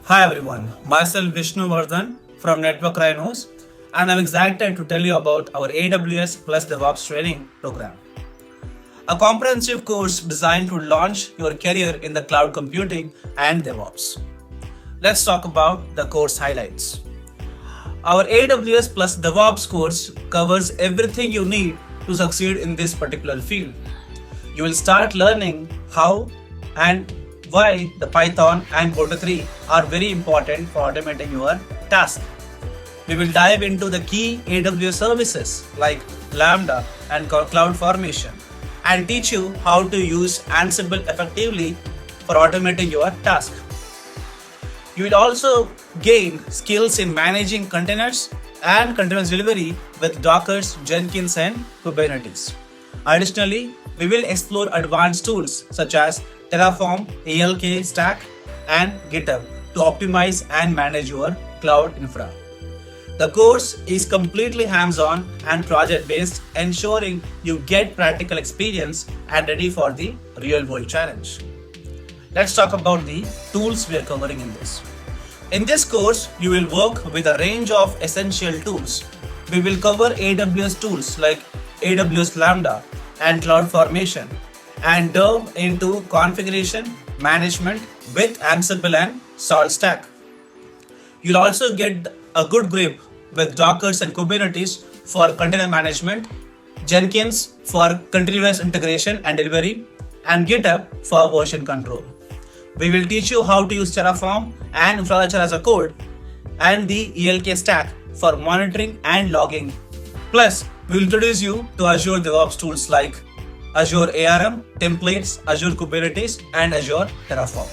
Hi everyone, myself Vishnu Vardhan from Network Rhinos, and I'm excited to tell you about our AWS plus DevOps Training Program. A comprehensive course designed to launch your career in the cloud computing and DevOps. Let's talk about the course highlights. Our AWS plus DevOps course covers everything you need to succeed in this particular field. You will start learning how and why the Python and Quarter 3 are very important for automating your task. We will dive into the key AWS services like Lambda and CloudFormation and teach you how to use Ansible effectively for automating your task. You will also gain skills in managing containers and continuous delivery with Docker, Jenkins and Kubernetes. Additionally, we will explore advanced tools such as Terraform, ELK stack and GitHub to optimize and manage your cloud infra. The course is completely hands-on and project-based, ensuring you get practical experience and ready for the real-world challenge. Let's talk about the tools we are covering in this. In this course, you will work with a range of essential tools. We will cover AWS tools like AWS Lambda and CloudFormation and delve into configuration management with Ansible and Salt Stack. You'll also get a good grip with Docker and Kubernetes for container management, Jenkins for continuous integration and delivery, and GitHub for version control. We will teach you how to use Terraform and infrastructure as a code and the ELK stack for monitoring and logging. Plus, we will introduce you to Azure DevOps tools like Azure ARM, templates, Azure Kubernetes, and Azure Terraform.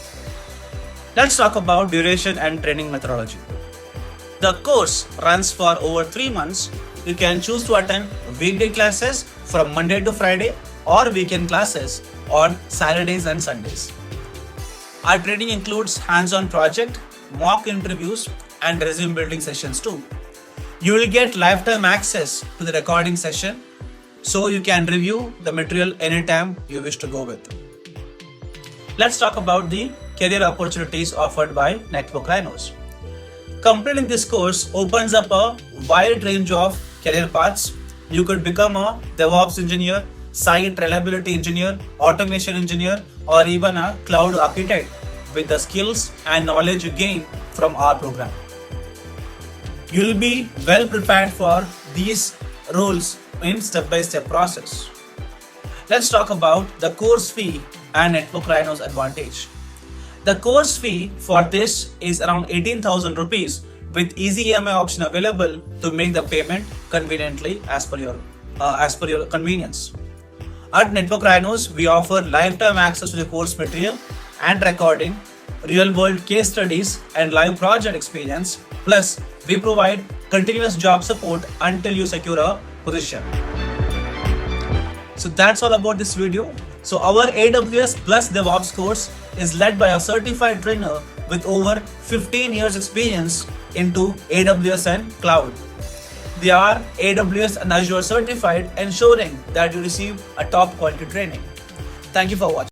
Let's talk about duration and training methodology. The course runs for over 3 months. You can choose to attend weekday classes from Monday to Friday or weekend classes on Saturdays and Sundays. Our training includes hands-on project, mock interviews, and resume building sessions too. You will get lifetime access to the recording session so you can review the material anytime you wish to go with. Let's talk about the career opportunities offered by Network Rhinos. Completing this course opens up a wide range of career paths. You could become a DevOps engineer, site reliability engineer, automation engineer, or even a cloud architect with the skills and knowledge you gain from our program. You'll be well prepared for these roles in step-by-step process. Let's talk about the course fee and Network Rhinos advantage. The course fee for this is around 18,000 rupees with easy EMI option available to make the payment conveniently as per your convenience. At Network Rhinos, we offer lifetime access to the course material and recording, real-world case studies and live project experience. Plus, we provide continuous job support until you secure a position. So that's all about this video. So our AWS plus DevOps course is led by a certified trainer with over 15 years experience into AWS and cloud. They are AWS and Azure certified, ensuring that you receive a top quality training. Thank you for watching.